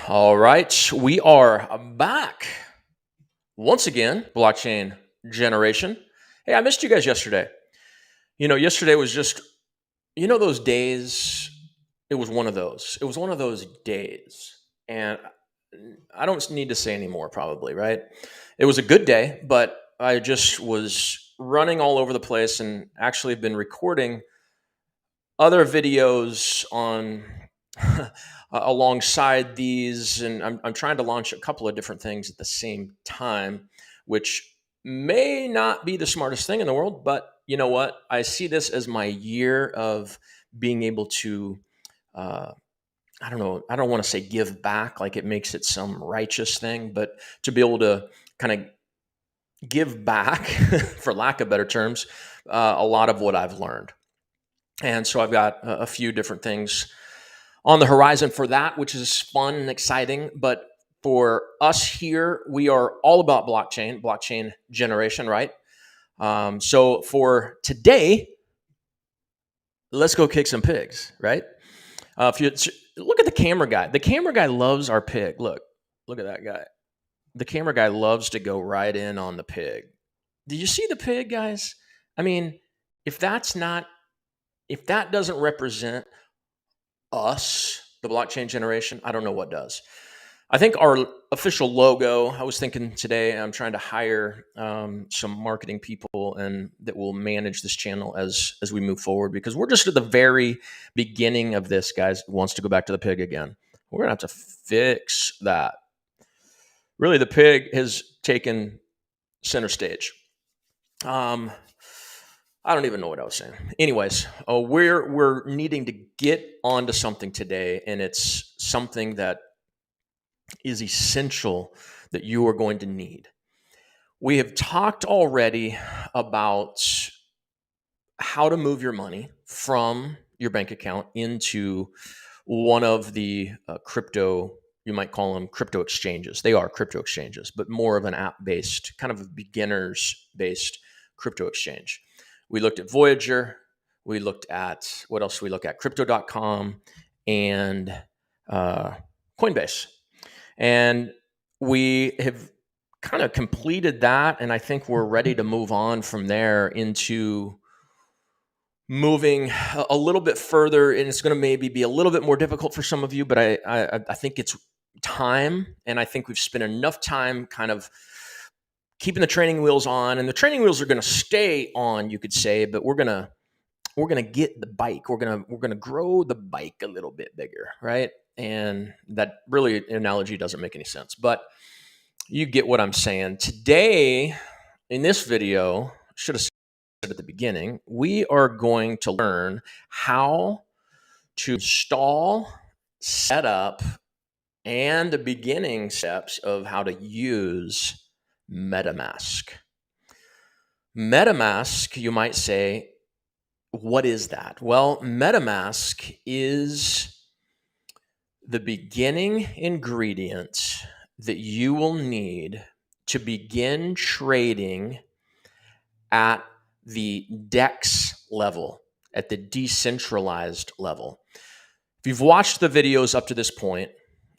All right, we are back once again, blockchain generation. Hey, I missed you guys yesterday. Yesterday was just, those days, it was one of those. It was one of those days. And I don't need to say any more, probably, right? It was a good day, but I just was running all over the place and actually have been recording other videos on alongside these, and I'm trying to launch a couple of different things at the same time, which may not be the smartest thing in the world, but you know what? I see this as my year of being able to, uh, I don't know, I don't want to say give back like it makes it some righteous thing, but to be able to kind of give back, for lack of better terms, a lot of what I've learned. And so I've got a few different things on the horizon for that, which is fun and exciting. But for us here, we are all about blockchain generation, right? So for today, let's go kick some pigs, right? If you look at the camera guy loves our pig. Look at that guy. The camera guy loves to go right in on the pig. Did you see the pig, guys? I mean, if that's not, if that doesn't represent us, the blockchain generation, I don't know what does. I think our official logo, I was thinking today, I'm trying to hire some marketing people and that will manage this channel as we move forward, because we're just at the very beginning of this, guys. Wants to go back to the pig again. We're going to have to fix that. Really, the pig has taken center stage. I don't even know what I was saying. Anyways, we're needing to get onto something today, and it's something that is essential that you are going to need. We have talked already about how to move your money from your bank account into one of the crypto, you might call them crypto exchanges. They are crypto exchanges, but more of an app-based, kind of a beginners-based crypto exchange. We looked at Voyager. We looked at, what else did we look at? Crypto.com and Coinbase. And we have kind of completed that, and I think we're ready to move on from there into moving a little bit further. And it's going to maybe be a little bit more difficult for some of you, but I think it's time, and I think we've spent enough time kind of keeping the training wheels on, and the training wheels are going to stay on, you could say, but we're going to get the bike. We're going to grow the bike a little bit bigger, right? And that really analogy doesn't make any sense, but you get what I'm saying. Today, in this video, should have said at the beginning, we are going to learn how to install, set up, and the beginning steps of how to use Metamask. Metamask, you might say, what is that? Well, Metamask is the beginning ingredient that you will need to begin trading at the DEX level, at the decentralized level. If you've watched the videos up to this point,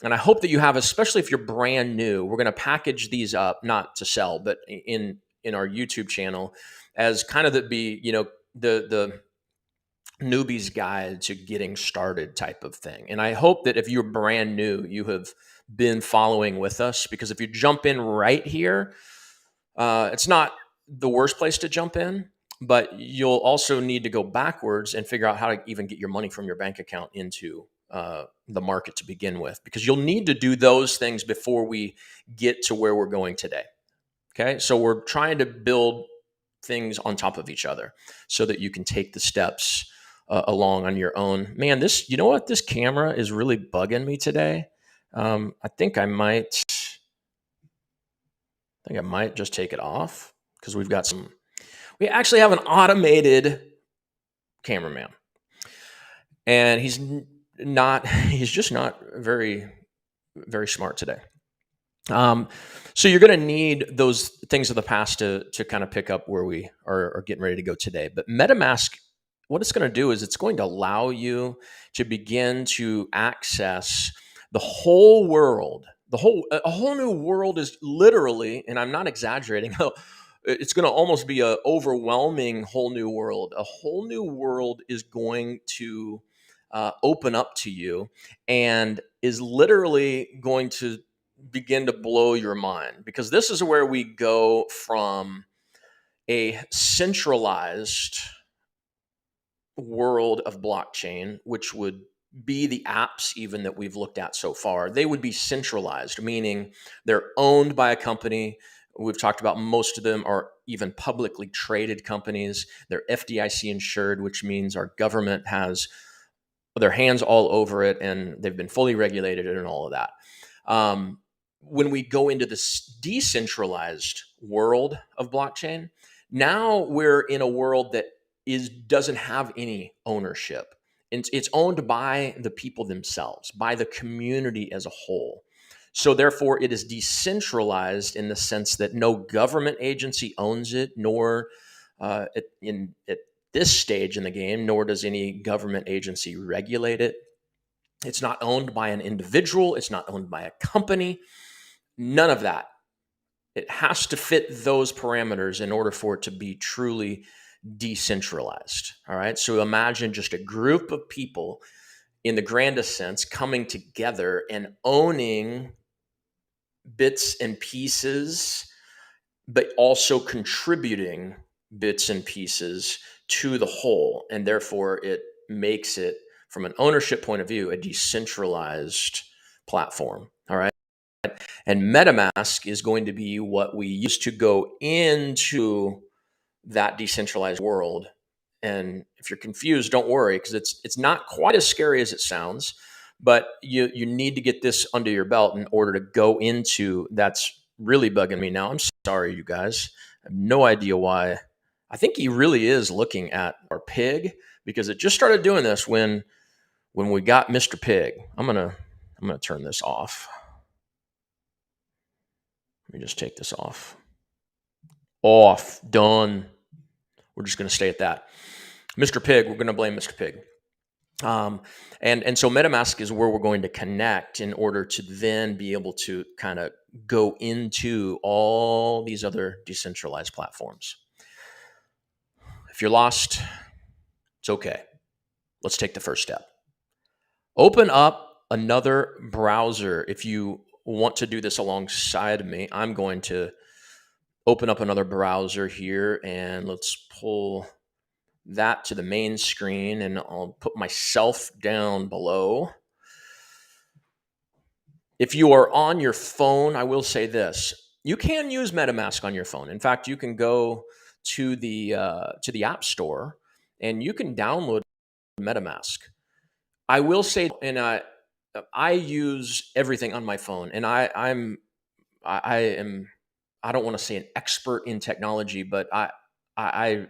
and I hope that you have, especially if you're brand new, we're going to package these up, not to sell, but in our YouTube channel as kind of the newbie's guide to getting started type of thing. And I hope that if you're brand new, you have been following with us, because if you jump in right here, it's not the worst place to jump in, but you'll also need to go backwards and figure out how to even get your money from your bank account into the market to begin with, because you'll need to do those things before we get to where we're going today. Okay, so we're trying to build things on top of each other so that you can take the steps along on your own. Man, you know what? This camera is really bugging me today. I think I might just take it off, because we actually have an automated cameraman, and he's just not very, very smart today. So you're going to need those things of the past to kind of pick up where we are getting ready to go today. But MetaMask, what it's going to do is it's going to allow you to begin to access the whole world, a whole new world is literally, and I'm not exaggerating, it's going to almost be a overwhelming whole new world. A whole new world is going to open up to you and is literally going to begin to blow your mind, because this is where we go from a centralized world of blockchain, which would be the apps even that we've looked at so far. They would be centralized, meaning they're owned by a company. We've talked about most of them are even publicly traded companies. They're FDIC insured, which means our government has their hands all over it and they've been fully regulated and all of that. When we go into this decentralized world of blockchain, now we're in a world that doesn't have any ownership. It's owned by the people themselves, by the community as a whole. So therefore, it is decentralized in the sense that no government agency owns it, nor at this stage in the game, nor does any government agency regulate it. It's not owned by an individual. It's not owned by a company. None of that. It has to fit those parameters in order for it to be truly decentralized. All right. So imagine just a group of people in the grandest sense coming together and owning bits and pieces, but also contributing bits and pieces to the whole. And therefore, it makes it, from an ownership point of view, a decentralized platform. All right. And MetaMask is going to be what we use to go into that decentralized world. And if you're confused, don't worry, because it's not quite as scary as it sounds, but you need to get this under your belt in order to go into that's really bugging me now. I'm sorry, you guys. I have no idea why. I think he really is looking at our pig, because it just started doing this when we got Mr. Pig. I'm gonna turn this off. Let me just take this off. Off. Done. We're just going to stay at that. Mr. Pig, we're going to blame Mr. Pig. And so MetaMask is where we're going to connect in order to then be able to kind of go into all these other decentralized platforms. If you're lost, it's okay. Let's take the first step. Open up another browser. If you want to do this alongside me, I'm going to open up another browser here, and let's pull that to the main screen, and I'll put myself down below. If you are on your phone, I will say this. You can use MetaMask on your phone. In fact, you can go to the App Store and you can download MetaMask. I will say, and I use everything on my phone, and I don't want to say an expert in technology, but I'm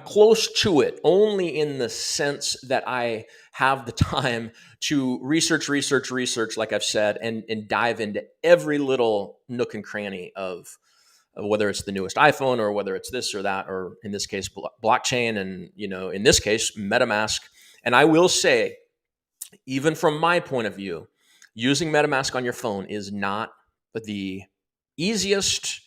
close to it, only in the sense that I have the time to research, like I've said, and dive into every little nook and cranny of whether it's the newest iPhone or whether it's this or that, or in this case, blockchain, and in this case, MetaMask. And I will say, even from my point of view, using MetaMask on your phone is not the easiest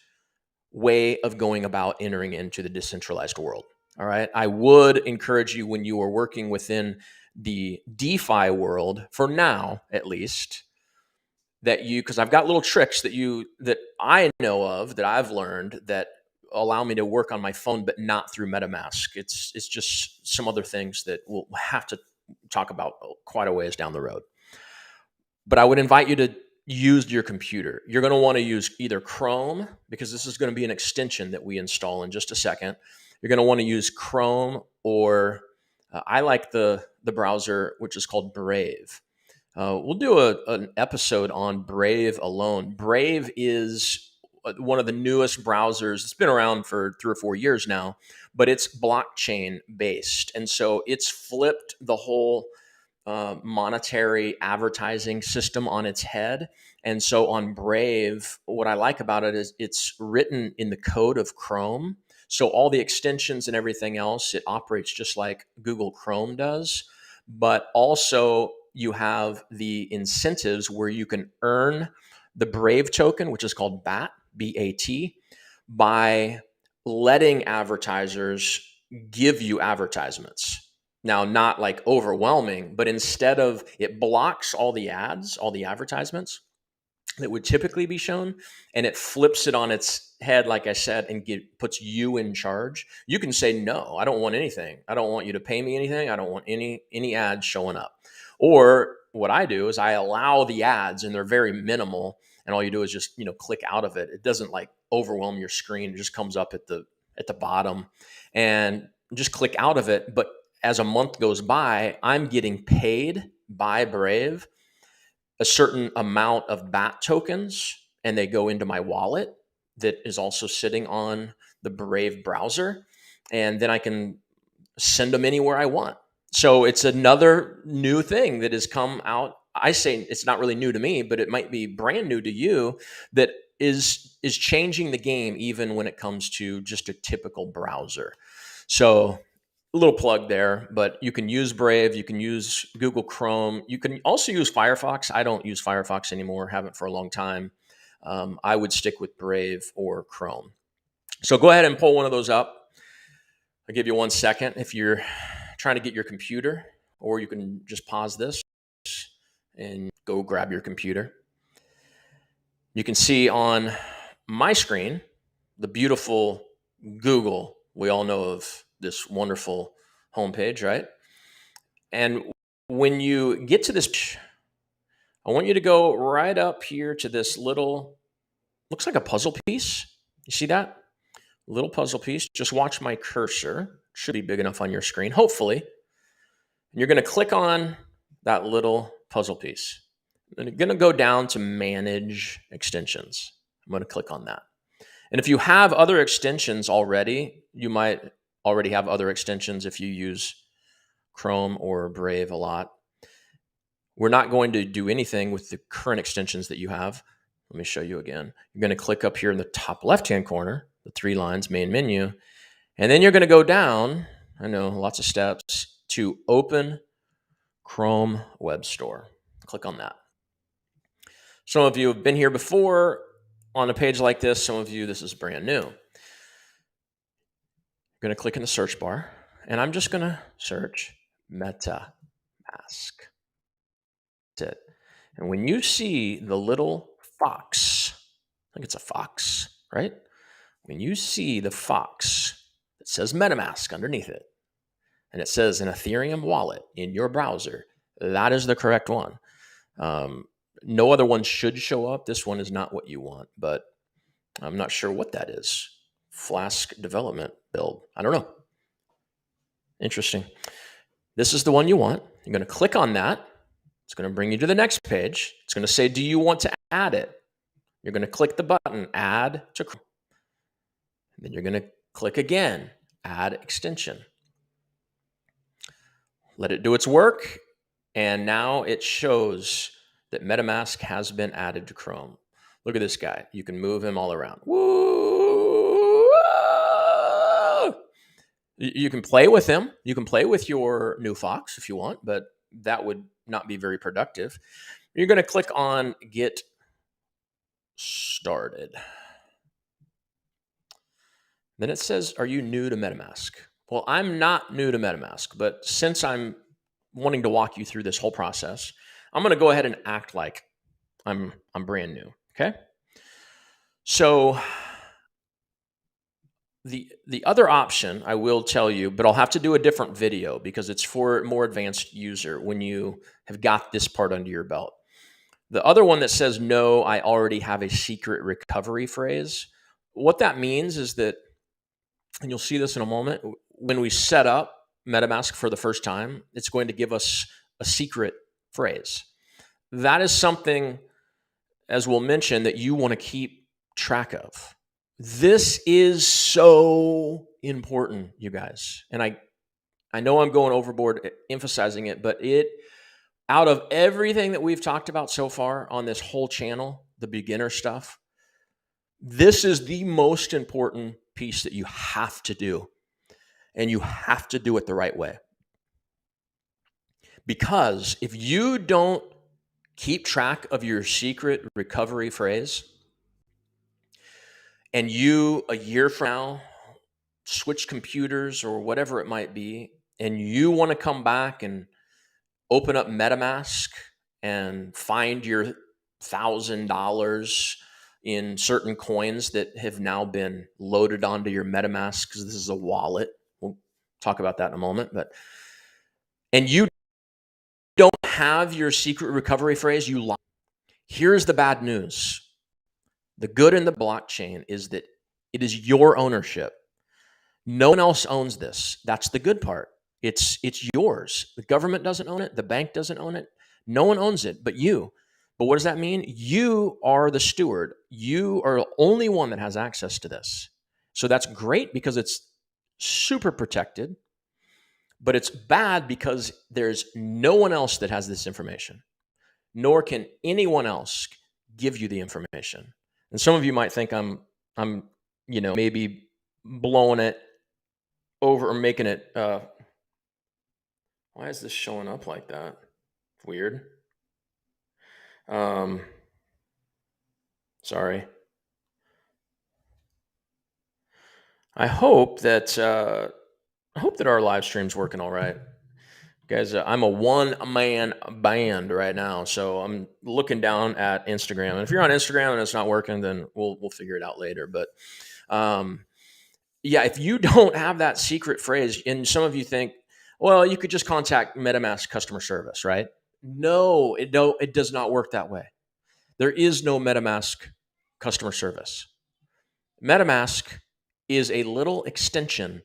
way of going about entering into the decentralized world. All right. I would encourage you, when you are working within the DeFi world, for now at least, that because I've got little tricks that I know of, that I've learned, that allow me to work on my phone, but not through MetaMask. It's just some other things that we'll have to talk about quite a ways down the road. But I would invite you to use your computer. You're going to want to use either Chrome, because this is going to be an extension that we install in just a second. You're going to want to use Chrome, or I like the browser, which is called Brave. We'll do an episode on Brave alone. Brave is one of the newest browsers. It's been around for 3 or 4 years now, but it's blockchain based. And so it's flipped the whole monetary advertising system on its head. And so on Brave, what I like about it is it's written in the code of Chrome. So all the extensions and everything else, it operates just like Google Chrome does. But also you have the incentives where you can earn the Brave token, which is called BAT, B-A-T, by letting advertisers give you advertisements. Now, not like overwhelming, but instead of it blocks all the ads, all the advertisements that would typically be shown, and it flips it on its head, like I said, and puts you in charge. You can say, no, I don't want anything. I don't want you to pay me anything. I don't want any ads showing up. Or what I do is I allow the ads, and they're very minimal, and all you do is just click out of it. It doesn't like overwhelm your screen. It just comes up at the bottom, and just click out of it. But as a month goes by, I'm getting paid by Brave a certain amount of BAT tokens, and they go into my wallet that is also sitting on the Brave browser, and then I can send them anywhere I want. So it's another new thing that has come out. I say it's not really new to me, but it might be brand new to you, that is changing the game even when it comes to just a typical browser. So a little plug there, but you can use Brave, you can use Google Chrome, you can also use Firefox. I don't use Firefox anymore, haven't for a long time. I would stick with Brave or Chrome. So go ahead and pull one of those up. I'll give you 1 second if you're trying to get your computer, or you can just pause this and go grab your computer. You can see on my screen the beautiful Google. We all know of this wonderful homepage, right? And when you get to this, I want you to go right up here to this little, looks like a puzzle piece. You see that? Little puzzle piece. Just watch my cursor. Should be big enough on your screen, hopefully. And you're going to click on that little puzzle piece. And you're going to go down to Manage Extensions. I'm going to click on that. And if you have other extensions already, you might already have other extensions if you use Chrome or Brave a lot. We're not going to do anything with the current extensions that you have. Let me show you again. You're going to click up here in the top left-hand corner, the 3 lines, main menu, and then you're going to go down, I know, lots of steps, to Open Chrome Web Store. Click on that. Some of you have been here before on a page like this. Some of you, this is brand new. You're going to click in the search bar, and I'm just going to search Metamask. That's it. And when you see the little fox, I think it's a fox, right? When you see the fox that says MetaMask underneath it, and it says an Ethereum wallet in your browser, that is the correct one. No other one should show up. This one is not what you want, but I'm not sure what that is. Flask development build. I don't know. Interesting. This is the one you want. You're going to click on that. It's going to bring you to the next page. It's going to say, do you want to add it? You're going to click the button, Add to Chrome. Then you're going to click again, Add Extension. Let it do its work. And now it shows that MetaMask has been added to Chrome. Look at this guy. You can move him all around. Woo! You can play with him. You can play with your new fox if you want, but that would not be very productive. You're going to click on Get Started. Then it says, are you new to MetaMask? Well, I'm not new to MetaMask, but since I'm wanting to walk you through this whole process, I'm going to go ahead and act like I'm brand new, okay? So the other option I will tell you, but I'll have to do a different video because it's for a more advanced user when you have got this part under your belt. The other one that says, no, I already have a secret recovery phrase. What that means is that, and you'll see this in a moment, when we set up MetaMask for the first time, it's going to give us a secret phrase. That is something, as we'll mention, that you want to keep track of. This is so important, you guys. And I know I'm going overboard emphasizing it, but out of everything that we've talked about so far on this whole channel, the beginner stuff, this is the most important piece that you have to do. And you have to do it the right way. Because if you don't keep track of your secret recovery phrase, and you a year from now switch computers or whatever it might be, and you want to come back and open up MetaMask and find your $1,000 in certain coins that have now been loaded onto your MetaMask, because this is a wallet. We'll talk about that in a moment. And you don't have your secret recovery phrase, you lie. Here's the bad news. The good in the blockchain is that it is your ownership. No one else owns this. That's the good part. It's yours. The government doesn't own it. The bank doesn't own it. No one owns it but you. But what does that mean? You are the steward. You are the only one that has access to this. So that's great because it's super protected, but it's bad because there's no one else that has this information, nor can anyone else give you the information. And some of you might think I'm maybe blowing it over or making it why is this showing up like that? Weird. Sorry. I hope that our live stream's working all right. Guys, I'm a one-man band right now, so I'm looking down at Instagram. And if you're on Instagram and it's not working, then we'll figure it out later. But yeah, if you don't have that secret phrase, and some of you think, well, you could just contact MetaMask customer service, right? No, it does not work that way. There is no MetaMask customer service. MetaMask is a little extension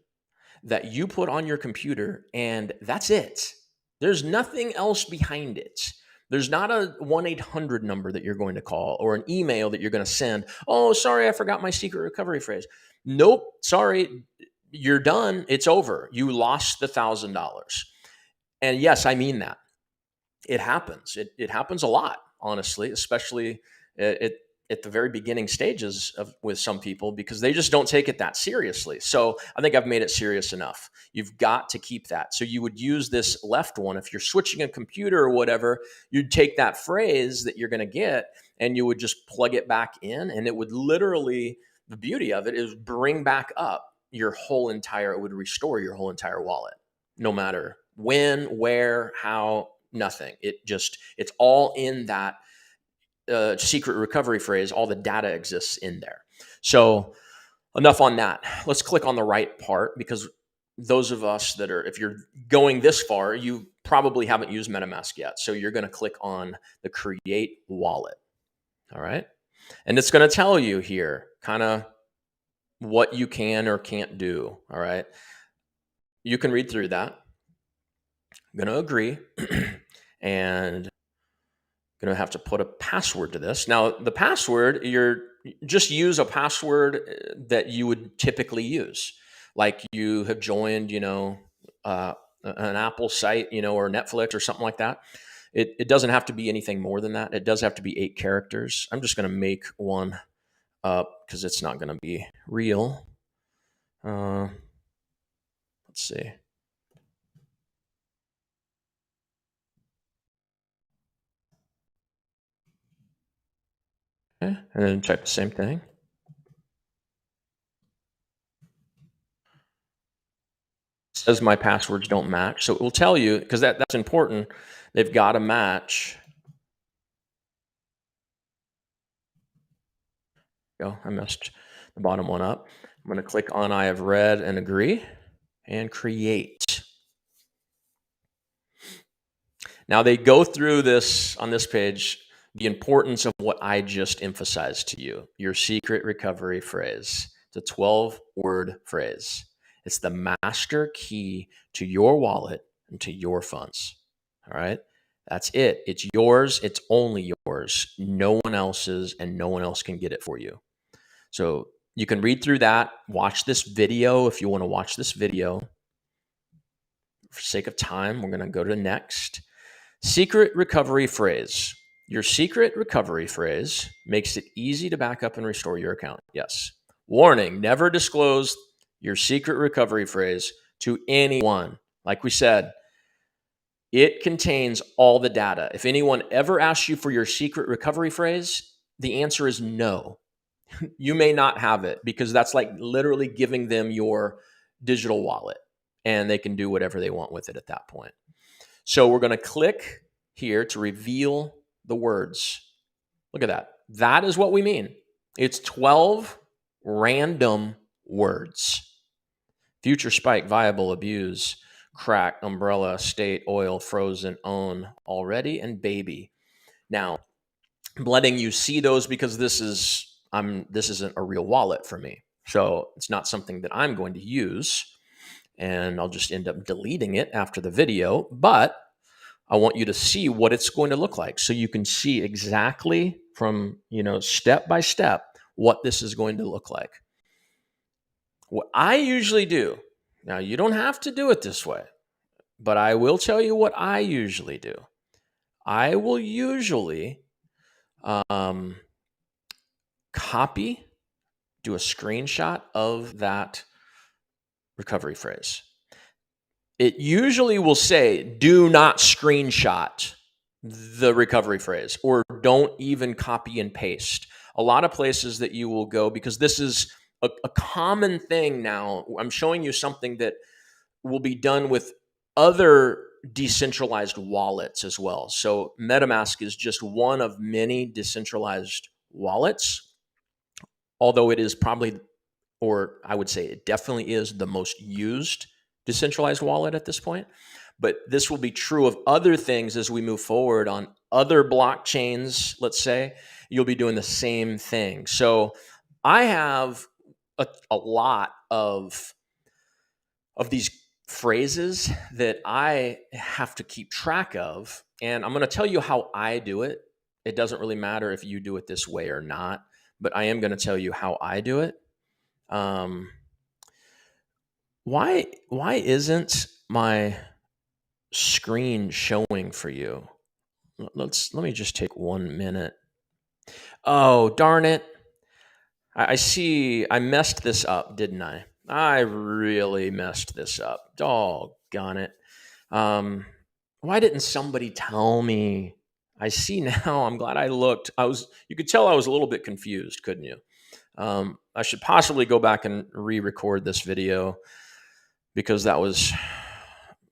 that you put on your computer, and that's it. There's nothing else behind it. There's not a 1-800 number that you're going to call or an email that you're going to send. Oh, sorry, I forgot my secret recovery phrase. Nope, sorry, you're done. It's over. You lost the $1,000. And yes, I mean that. It happens. It happens a lot, honestly, especially at the very beginning stages with some people, because they just don't take it that seriously. So I think I've made it serious enough. You've got to keep that. So you would use this left one. If you're switching a computer or whatever, you'd take that phrase that you're going to get and you would just plug it back in, and it would literally, the beauty of it is bring back up it would restore your whole entire wallet, no matter when, where, how, nothing. It's all in that secret recovery phrase. All the data exists in there. So enough on that. Let's click on the right part, because those of us that if you're going this far, you probably haven't used MetaMask yet. So you're going to click on the create wallet. All right. And it's going to tell you here kind of what you can or can't do. All right. You can read through that. I'm going to agree. And going to have to put a password to this. Now, the password, just use a password that you would typically use. Like you have joined, an Apple site, or Netflix or something like that. It doesn't have to be anything more than that. It does have to be 8 characters. I'm just going to make one up because it's not going to be real. Let's see. Okay, and then type the same thing. It says my passwords don't match. So it will tell you, because that's important. They've got to match. Go. I messed the bottom one up. I'm going to click on I have read and agree and create. Now they go through this on this page, the importance of what I just emphasized to you, your secret recovery phrase. It's a 12-word phrase. It's the master key to your wallet and to your funds. All right. That's it. It's yours. It's only yours. No one else's, and no one else can get it for you. So you can read through that. Watch this video if you want to watch this video. For sake of time, we're going to go to next. Secret recovery phrase. Your secret recovery phrase makes it easy to back up and restore your account. Yes. Warning, never disclose your secret recovery phrase to anyone. Like we said, It contains all the data. If anyone ever asks you for your secret recovery phrase, the answer is no. You may not have it, because that's like literally giving them your digital wallet, and they can do whatever they want with it at that point. So we're going to click here to reveal the words. Look at that. That is what we mean. It's 12 random words. Future, spike, viable, abuse, crack, umbrella, state, oil, frozen, own, already, and baby. Now, I'm letting you see those because this isn't a real wallet for me. So it's not something that I'm going to use, and I'll just end up deleting it after the video. But I want you to see what it's going to look like, so you can see exactly from, step by step what this is going to look like. What I usually do, now you don't have to do it this way, but I will tell you what I usually do. I will usually copy, do a screenshot of that recovery phrase. It usually will say, do not screenshot the recovery phrase, or don't even copy and paste. A lot of places that you will go, because this is a common thing now. I'm showing you something that will be done with other decentralized wallets as well. So MetaMask is just one of many decentralized wallets, although it is probably, or I would say it definitely is, the most used decentralized wallet at this point. But this will be true of other things as we move forward on other blockchains. Let's say you'll be doing the same thing. So I have a lot of these phrases that I have to keep track of, and I'm going to tell you how I do it. It doesn't really matter if you do it this way or not, but I am going to tell you how I do it. Why isn't my screen showing for you? Let me just take 1 minute. Oh, darn it. I see I messed this up, didn't I? I really messed this up. Doggone it. Why didn't somebody tell me? I see now. I'm glad I looked. You could tell I was a little bit confused, couldn't you? I should possibly go back and re-record this video, because that was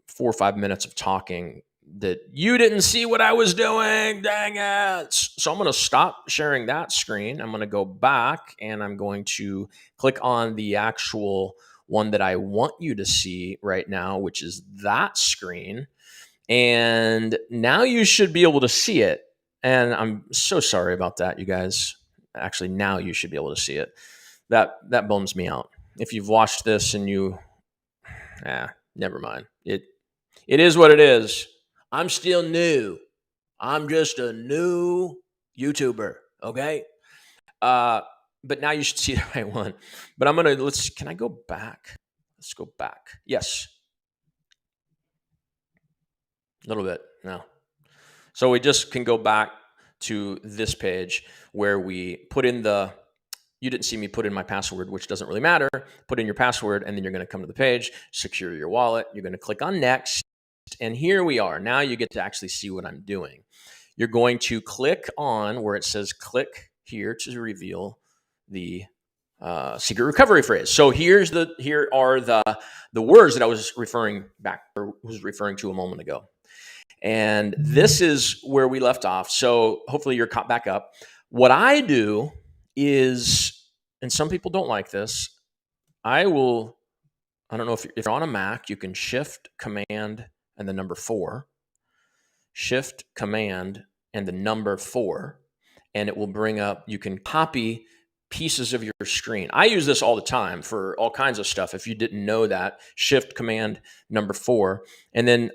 4 or 5 minutes of talking that you didn't see what I was doing. Dang it. So I'm going to stop sharing that screen. I'm going to go back, and I'm going to click on the actual one that I want you to see right now, which is that screen. And now you should be able to see it. And I'm so sorry about that, you guys. Actually, now you should be able to see it. That bums me out. If you've watched this and never mind. It is what it is. I'm still new. I'm just a new YouTuber, okay? But now you should see the right one. But can I go back? Let's go back. Yes. A little bit, no. So we just can go back to this page where we put in you didn't see me put in my password, which doesn't really matter. Put in your password, and then you're going to come to the page, secure your wallet. You're going to click on next. And here we are. Now you get to actually see what I'm doing. You're going to click on where it says click here to reveal the secret recovery phrase. So here are the words that I was referring to a moment ago. And this is where we left off. So hopefully you're caught back up. What I do is, and some people don't like this, I don't know if you're on a Mac, you can shift command and the number 4, shift command and the number 4, and it will bring up, you can copy pieces of your screen. I use this all the time for all kinds of stuff. If you didn't know that, shift command number 4, and then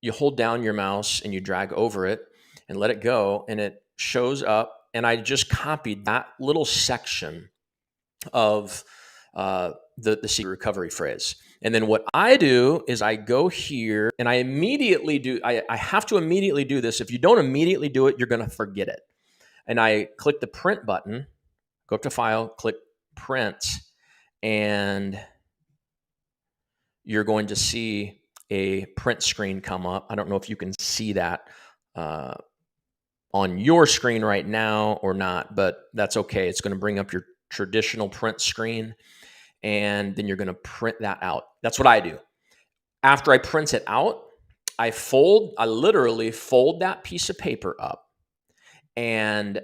you hold down your mouse and you drag over it and let it go, and it shows up. And I just copied that little section of the secret recovery phrase. And then what I do is I go here and I immediately do, I have to immediately do this. If you don't immediately do it, you're going to forget it. And I click the print button, go up to file, click print, and you're going to see a print screen come up. I don't know if you can see that on your screen right now or not, but that's okay. It's going to bring up your traditional print screen, and then you're going to print that out. That's what I do. After I print it out, I literally fold that piece of paper up, and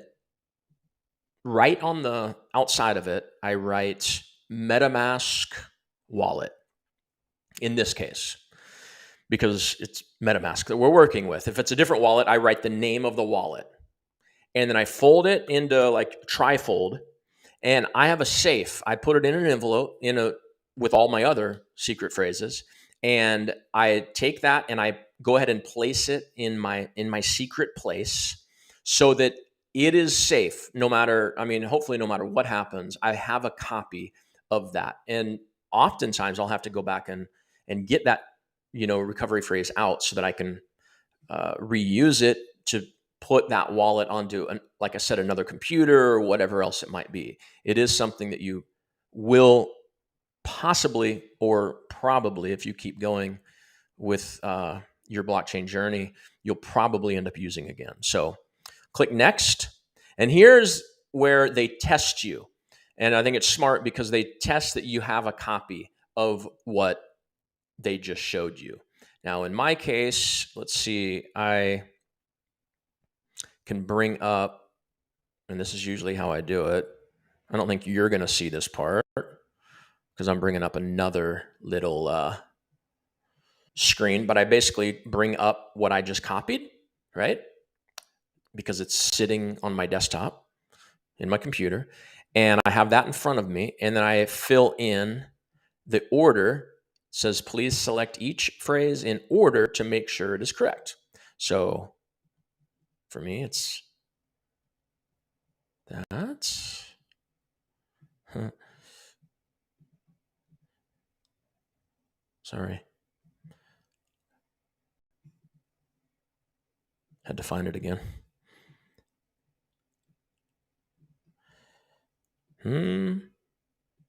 right on the outside of it, I write MetaMask wallet in this case, because it's MetaMask that we're working with. If it's a different wallet, I write the name of the wallet, and then I fold it into like trifold, and I have a safe. I put it in an envelope with all my other secret phrases, and I take that and I go ahead and place it in my secret place so that it is safe. Hopefully no matter what happens, I have a copy of that. And oftentimes I'll have to go back and get that recovery phrase out so that I can reuse it to put that wallet onto, like I said, another computer or whatever else it might be. It is something that you will possibly or probably, if you keep going with your blockchain journey, you'll probably end up using again. So click next. And here's where they test you. And I think it's smart because they test that you have a copy of what they just showed you. Now, in my case, let's see, I can bring up, and this is usually how I do it. I don't think you're going to see this part because I'm bringing up another little screen, but I basically bring up what I just copied, right? Because it's sitting on my desktop in my computer, and I have that in front of me, and then I fill in the order. It says, please select each phrase in order to make sure it is correct. So for me, it's that. Sorry. Had to find it again.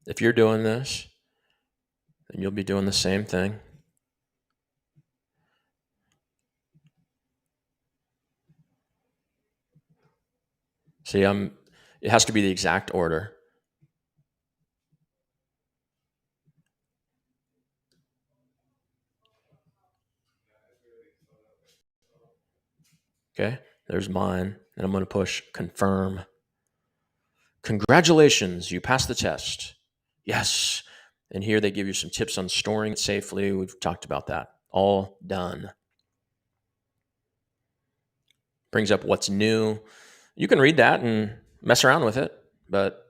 If you're doing this, then you'll be doing the same thing. See, it has to be the exact order. Okay, there's mine. And I'm going to push confirm. Congratulations, you passed the test. Yes. And here they give you some tips on storing it safely. We've talked about that. All done. Brings up what's new. You can read that and mess around with it, but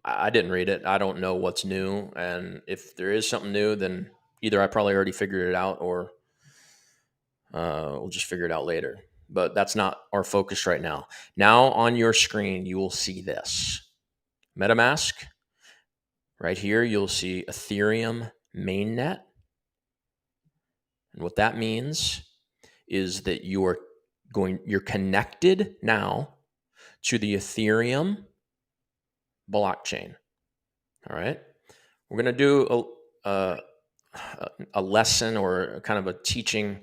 I didn't read it. I don't know what's new. And if there is something new, then either I probably already figured it out or we'll just figure it out later. But that's not our focus right now. Now on your screen, you will see this. MetaMask. Right here, you'll see Ethereum mainnet. And what that means is that you're connected now to the Ethereum blockchain. All right. We're going to do a lesson or kind of a teaching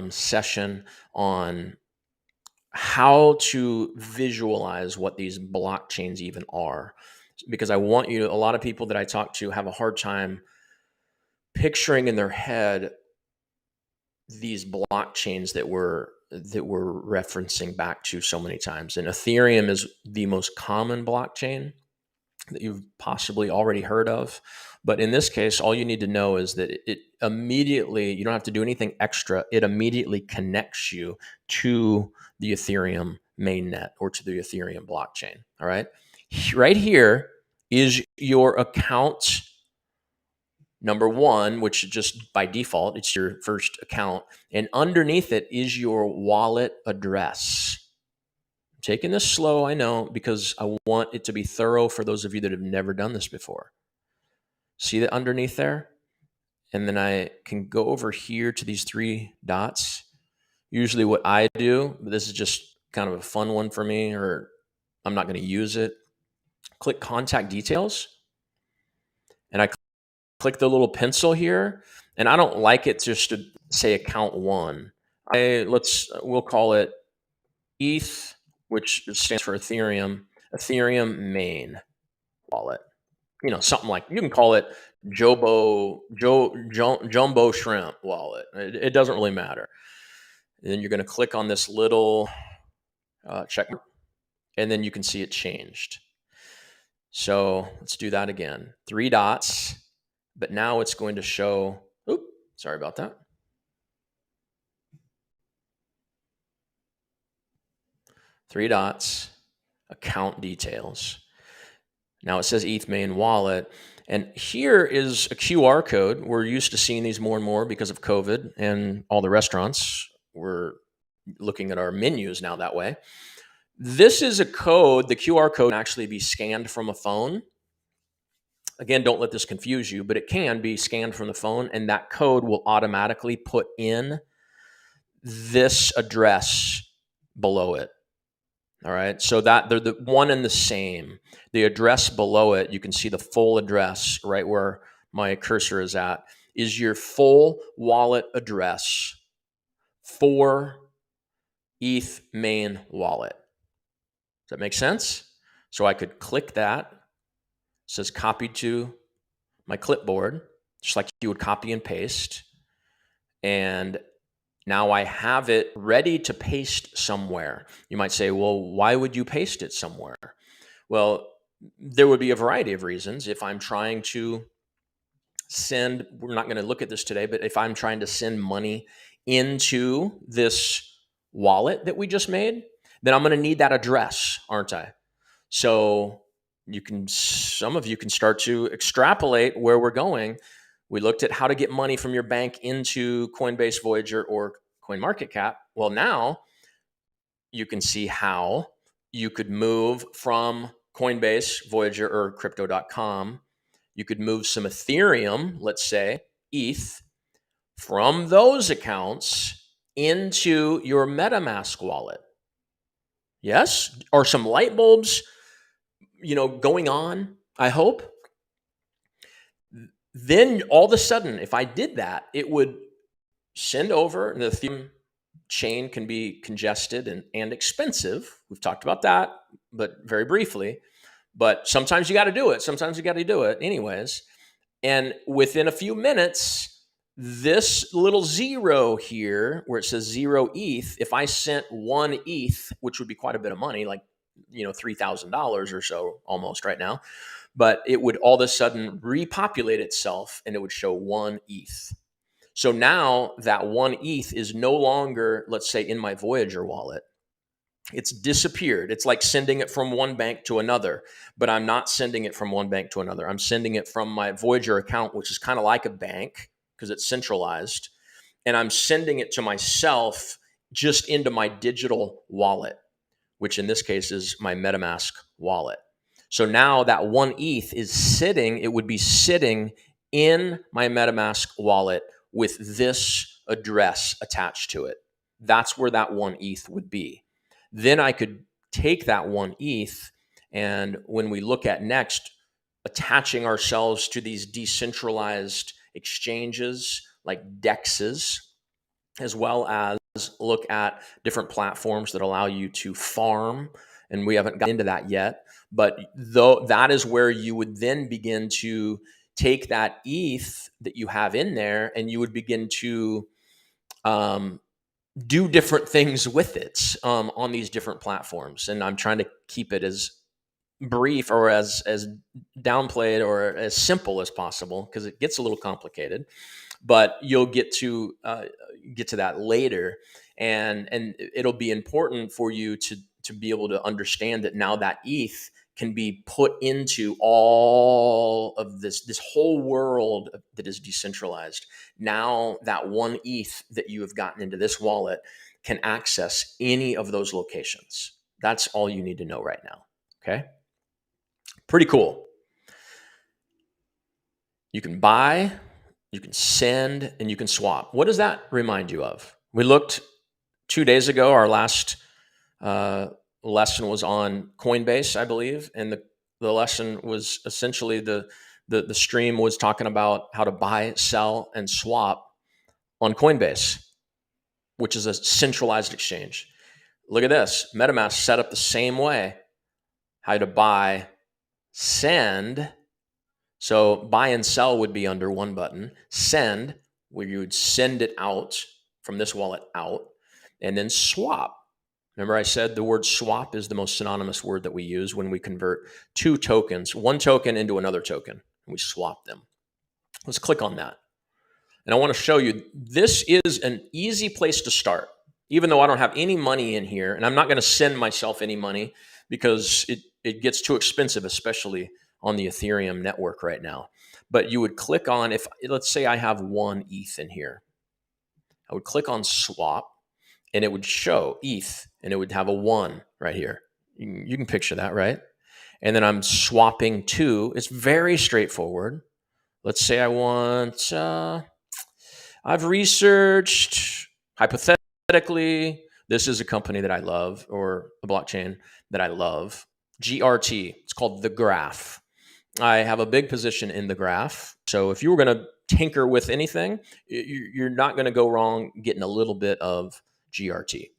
session on how to visualize what these blockchains even are, because I want you to, a lot of people that I talk to have a hard time picturing in their head these blockchains that we're referencing back to so many times. And Ethereum is the most common blockchain that you've possibly already heard of. But in this case, all you need to know is that it immediately, you don't have to do anything extra. It immediately connects you to the Ethereum mainnet or to the Ethereum blockchain. All right. Right here is your account number one, which just by default, it's your first account. And underneath it is your wallet address. I'm taking this slow, I know, because I want it to be thorough for those of you that have never done this before. See that underneath there? And then I can go over here to these three dots. Usually what I do, but this is just kind of a fun one for me, or I'm not going to use it. Click contact details. And I click the little pencil here, And I don't like it just to say account one. We'll call it ETH, which stands for Ethereum main wallet. Something like, you can call it Jumbo Shrimp wallet. It doesn't really matter. And then you're going to click on this little check mark, and then you can see it changed. So let's do that again. 3 dots, but now it's going to show, sorry about that. 3 dots, account details. Now it says ETH main wallet. And here is a QR code. We're used to seeing these more and more because of COVID, and all the restaurants were looking at our menus now that way. This is a code. The QR code can actually be scanned from a phone. Again, don't let this confuse you, but it can be scanned from the phone, and that code will automatically put in this address below it. All right, so that they're the one and the same. The address below it, you can see the full address right where my cursor is at, is your full wallet address for ETH main wallet. Does that make sense? So I could click that. It says copy to my clipboard, just like you would copy and paste. And now I have it ready to paste somewhere. You might say, well, why would you paste it somewhere? Well, there would be a variety of reasons. If I'm trying to send, we're not going to look at this today, but if I'm trying to send money into this wallet that we just made, then I'm going to need that address, aren't I? So some of you can start to extrapolate where we're going. We looked at how to get money from your bank into Coinbase, Voyager, or CoinMarketCap. Well, now you can see how you could move from Coinbase, Voyager, or Crypto.com. You could move some Ethereum, let's say ETH, from those accounts into your Metamask wallet. Yes? Or some light bulbs, going on, I hope. Then all of a sudden, if I did that, it would send over. The Ethereum chain can be congested and expensive. We've talked about that, but very briefly. But sometimes you got to do it. Sometimes you got to do it anyways. And within a few minutes, this little zero here, where it says 0 ETH, if I sent 1 ETH, which would be quite a bit of money, like $3,000 or so almost right now, but it would all of a sudden repopulate itself and it would show 1 ETH. So now that 1 ETH is no longer, let's say, in my Voyager wallet. It's disappeared. It's like sending it from one bank to another, but I'm not sending it from one bank to another. I'm sending it from my Voyager account, which is kind of like a bank because it's centralized, and I'm sending it to myself just into my digital wallet, which in this case is my MetaMask wallet. So now that 1 ETH it would be sitting in my MetaMask wallet with this address attached to it. That's where that 1 ETH would be. Then I could take that 1 ETH, and when we look at next, attaching ourselves to these decentralized exchanges like DEXs, as well as look at different platforms that allow you to farm. And we haven't gotten into that yet, but though that is where you would then begin to take that ETH that you have in there, and you would begin to do different things with it on these different platforms. And I'm trying to keep it as brief or as downplayed or as simple as possible because it gets a little complicated. But you'll get to that later, and it'll be important for you to be able to understand that now that ETH can be put into all of this whole world that is decentralized. Now that 1 ETH that you have gotten into this wallet can access any of those locations. That's all you need to know right now. Okay. Pretty cool. You can buy, you can send, and you can swap. What does that remind you of? We looked 2 days ago, our last lesson was on Coinbase, I believe. And the lesson was essentially the The stream was talking about how to buy, sell, and swap on Coinbase, which is a centralized exchange. Look at this. MetaMask set up the same way. How to buy, send. So buy and sell would be under one button. Send, where you would send it out from this wallet out. And then swap. Remember I said the word swap is the most synonymous word that we use when we convert two tokens, one token into another token, and we swap them. Let's click on that. And I want to show you, this is an easy place to start. Even though I don't have any money in here, and I'm not going to send myself any money because it gets too expensive, especially on the Ethereum network right now. But you would click on, if let's say I have 1 ETH in here, I would click on swap, and it would show ETH, and it would have a 1 right here. You can picture that, right? And then I'm swapping to, it's very straightforward. Let's say I want, I've researched, hypothetically, this is a company that I love, or a blockchain that I love, GRT. It's called The Graph. I have a big position in The Graph. So if you were going to tinker with anything, you're not going to go wrong getting a little bit of GRT.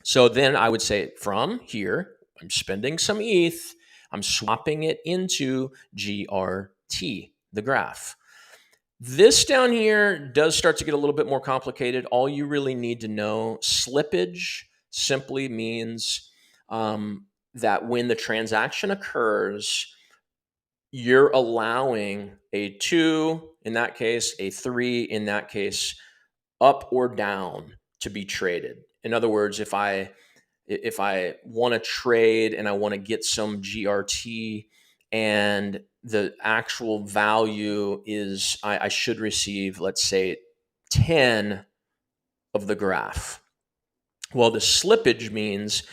So then I would say from here, I'm spending some ETH, I'm swapping it into GRT, The Graph. This down here does start to get a little bit more complicated. All you really need to know, slippage simply means that when the transaction occurs, you're allowing a 2, in that case, a 3, in that case, up or down to be traded. In other words, if I want to trade and I want to get some GRT and the actual value is I should receive, let's say, 10 of the graph. Well, the slippage means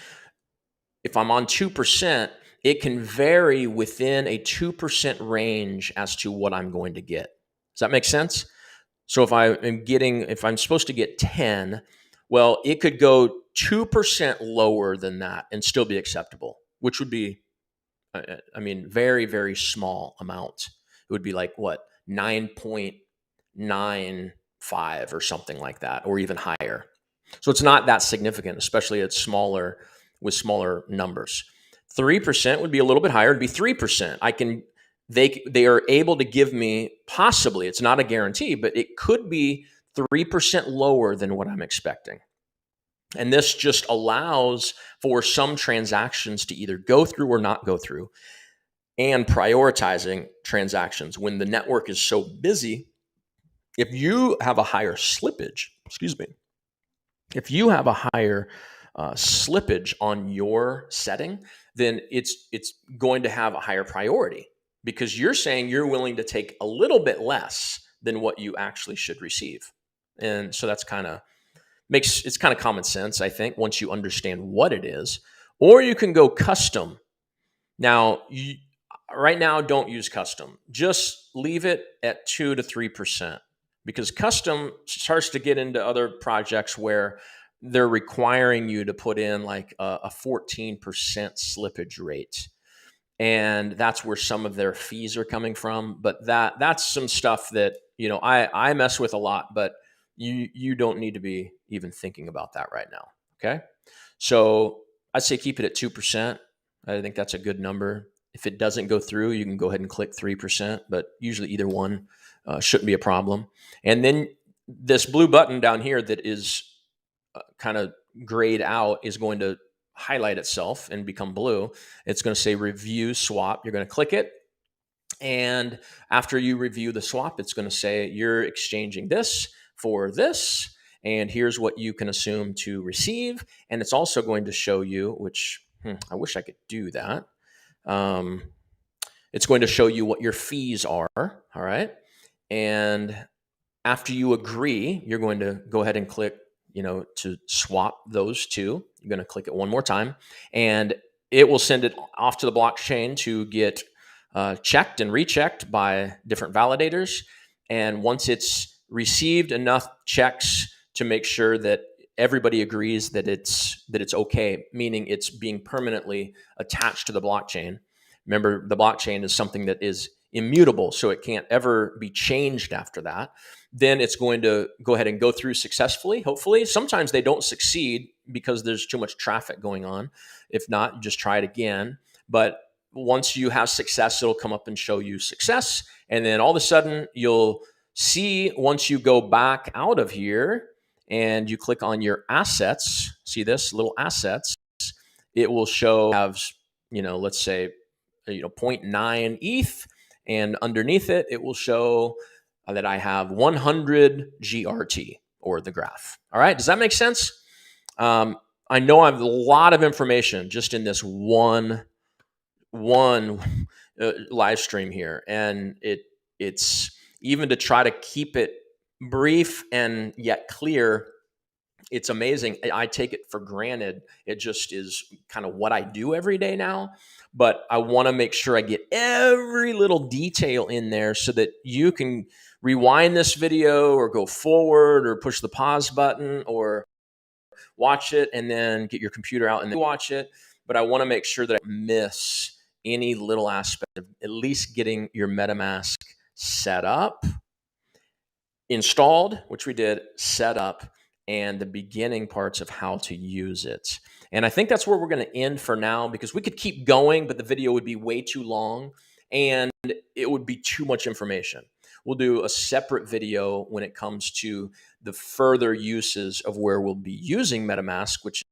if I'm on 2%, it can vary within a 2% range as to what I'm going to get. Does that make sense? So if I'm supposed to get 10, well, it could go 2% lower than that and still be acceptable, which would be, very, very small amount. It would be like what, 9.95 or something like that, or even higher. So it's not that significant, especially at smaller, with smaller numbers. 3% would be a little bit higher. It'd be 3%. They are able to give me, possibly, it's not a guarantee, but it could be 3% lower than what I'm expecting. And this just allows for some transactions to either go through or not go through, and prioritizing transactions. When the network is so busy, if you have a higher slippage, if you have a higher slippage on your setting, then it's going to have a higher priority, because you're saying you're willing to take a little bit less than what you actually should receive. And so that's it's kind of common sense, I think, once you understand what it is. Or you can go custom. Now, right now, don't use custom. Just leave it at 2 to 3%, because custom starts to get into other projects where they're requiring you to put in like a 14% slippage rate. And that's where some of their fees are coming from. But that's some stuff that, I mess with a lot, but you don't need to be even thinking about that right now. Okay. So I'd say keep it at 2%. I think that's a good number. If it doesn't go through, you can go ahead and click 3%, but usually either one shouldn't be a problem. And then this blue button down here that is kind of grayed out is going to highlight itself and become blue. It's going to say review swap. You're going to click it. And after you review the swap, it's going to say you're exchanging this for this, and here's what you can assume to receive. And it's also going to show you, which I wish I could do that. It's going to show you what your fees are. All right. And after you agree, you're going to go ahead and click, to swap those two. You're going to click it one more time, and it will send it off to the blockchain to get checked and rechecked by different validators. And once it's received enough checks to make sure that everybody agrees that it's okay, meaning it's being permanently attached to the blockchain. Remember, the blockchain is something that is immutable, so it can't ever be changed after that, then it's going to go ahead and go through successfully, hopefully. Sometimes they don't succeed because there's too much traffic going on. If not, you just try it again. But once you have success, it'll come up and show you success. And then all of a sudden, you'll see, once you go back out of here and you click on your assets, see this little assets, it will show, have, let's say, zero point 0.9 ETH, and underneath it, it will show that I have 100 GRT, or the graph. All right, does that make sense? I know I have a lot of information just in this one live stream here, and it's even to try to keep it brief and yet clear. It's amazing. I take it for granted. It just is kind of what I do every day now. But I want to make sure I get every little detail in there so that you can rewind this video or go forward or push the pause button or watch it and then get your computer out and then watch it. But I want to make sure that I don't miss any little aspect of at least getting your MetaMask set up, installed, which we did, set up, and the beginning parts of how to use it. And I think that's where we're going to end for now, because we could keep going, but the video would be way too long and it would be too much information. We'll do a separate video when it comes to the further uses of where we'll be using MetaMask, which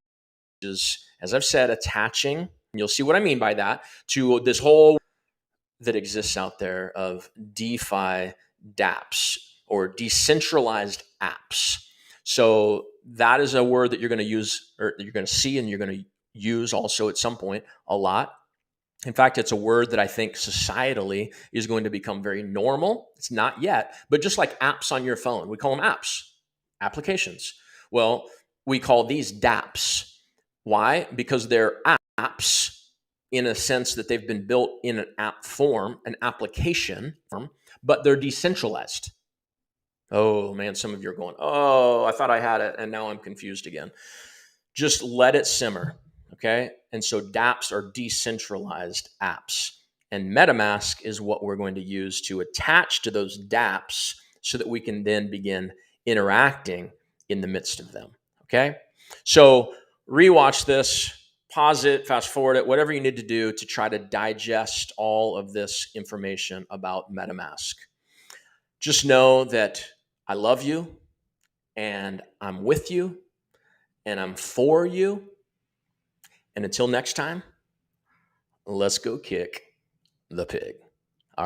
is, as I've said, attaching, and you'll see what I mean by that, to this whole that exists out there of DeFi dApps, or decentralized apps. So that is a word that you're going to use, or you're going to see, and you're going to use also at some point a lot. In fact, it's a word that I think societally is going to become very normal. It's not yet, but just like apps on your phone, we call them apps, applications. Well, we call these dApps. Why? Because they're apps in a sense that they've been built in an app form, an application form, but they're decentralized. Oh man, some of you are going, oh, I thought I had it, and now I'm confused again. Just let it simmer, okay? And so dApps are decentralized apps. And MetaMask is what we're going to use to attach to those dApps so that we can then begin interacting in the midst of them, okay? So rewatch this, pause it, fast forward it, whatever you need to do to try to digest all of this information about MetaMask. Just know that I love you, and I'm with you, and I'm for you. And until next time, let's go kick the pig.